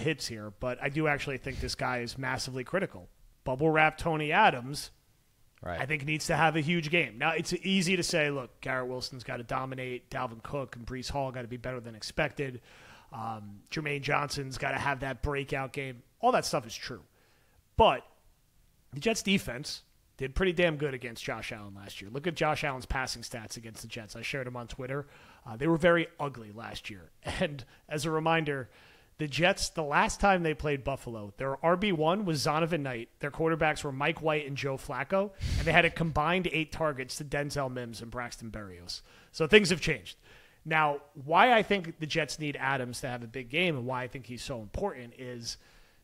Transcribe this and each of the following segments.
hits here, but I do actually think this guy is massively critical. Bubble wrap Tony Adams, right, I think needs to have a huge game. Now, it's easy to say, look, Garrett Wilson's got to dominate. Dalvin Cook and Breece Hall got to be better than expected. Jermaine Johnson's got to have that breakout game. All that stuff is true. But the Jets defense did pretty damn good against Josh Allen last year. Look at Josh Allen's passing stats against the Jets. I shared them on Twitter. They were very ugly last year. And as a reminder, the Jets, the last time they played Buffalo, their RB1 was Zonovan Knight. Their quarterbacks were Mike White and Joe Flacco, and they had a combined 8 targets to Denzel Mims and Braxton Berrios. So things have changed. Now, why I think the Jets need Adams to have a big game and why I think he's so important is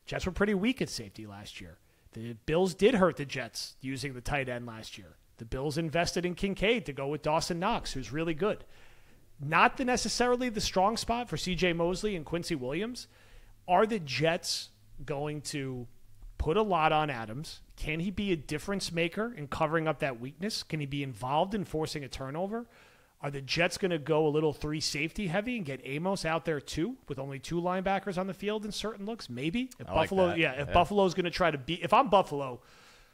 Jets were pretty weak at safety last year. The Bills did hurt the Jets using the tight end last year. The Bills invested in Kincaid to go with Dawson Knox, who's really good. Not necessarily the strong spot for C.J. Mosley and Quincy Williams. Are the Jets going to put a lot on Adams? Can he be a difference maker in covering up that weakness? Can he be involved in forcing a turnover? Are the Jets going to go a little 3 safety heavy and get Amos out there too, with only 2 linebackers on the field in certain looks? Maybe. If Buffalo, if Buffalo's going to try to beat, if I'm Buffalo,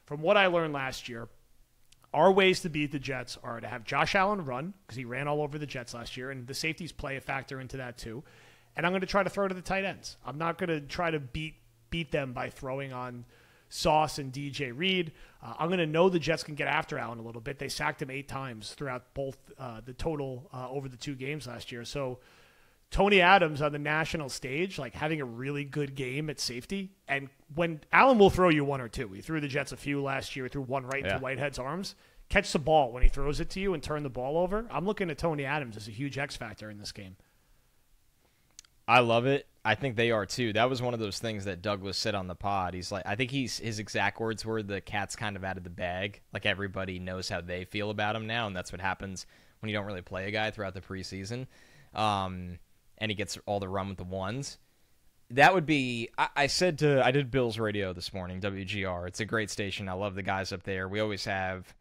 from what I learned last year, our ways to beat the Jets are to have Josh Allen run, because he ran all over the Jets last year, and the safeties play a factor into that too. And I'm going to try to throw to the tight ends. I'm not going to try to beat them by throwing on Sauce and DJ Reed. I'm going to know the Jets can get after Allen a little bit. They sacked him 8 times throughout both the total over the 2 games last year. So Tony Adams on the national stage, like having a really good game at safety. And when Allen will throw you 1 or 2. He threw the Jets a few last year, threw 1 right into Whitehead's arms. Catch the ball when he throws it to you and turn the ball over. I'm looking at Tony Adams as a huge X factor in this game. I love it. I think they are too. That was one of those things that Douglas said on the pod. He's like, I think his exact words were, the cat's kind of out of the bag. Like, everybody knows how they feel about him now, and that's what happens when you don't really play a guy throughout the preseason. And he gets all the run with the ones. That would be, I did Bills Radio this morning, WGR. It's a great station. I love the guys up there. We always have,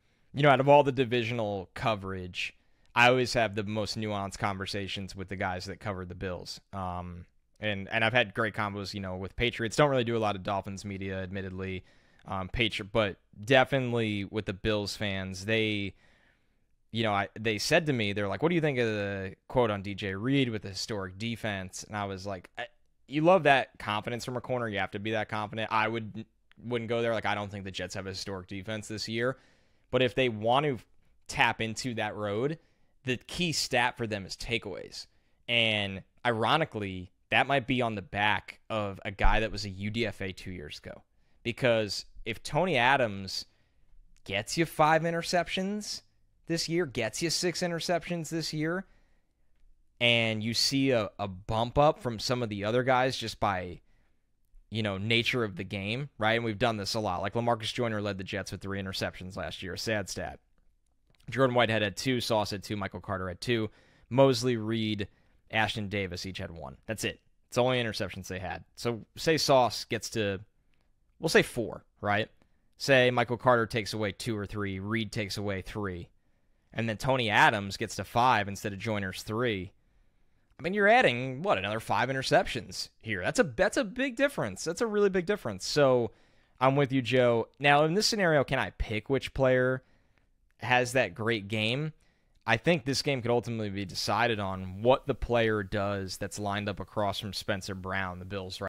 out of all the divisional coverage, I always have the most nuanced conversations with the guys that cover the Bills. And I've had great combos, with Patriots. Don't really do a lot of Dolphins media, admittedly. But definitely with the Bills fans, they said to me, they're like, what do you think of the quote on DJ Reed with the historic defense? And I was like, you love that confidence from a corner. You have to be that confident. I wouldn't go there. Like, I don't think the Jets have a historic defense this year. But if they want to tap into that road, the key stat for them is takeaways. And ironically, that might be on the back of a guy that was a UDFA 2 years ago. Because if Tony Adams gets you 5 interceptions this year, gets you 6 interceptions this year, and you see a bump up from some of the other guys just by, nature of the game, right? And we've done this a lot. Like, LaMarcus Joyner led the Jets with 3 interceptions last year. Sad stat. Jordan Whitehead had 2, Sauce had 2, Michael Carter had 2. Mosley, Reed, Ashton Davis each had 1. That's it. It's the only interceptions they had. So say Sauce gets to, we'll say 4, right? Say Michael Carter takes away 2 or 3, Reed takes away 3, and then Tony Adams gets to 5 instead of Joyner's 3. I mean, you're adding, another 5 interceptions here. That's a big difference. That's a really big difference. So I'm with you, Joe. Now, in this scenario, can I pick which player has that great game? I think this game could ultimately be decided on what the player does that's lined up across from Spencer Brown, the Bills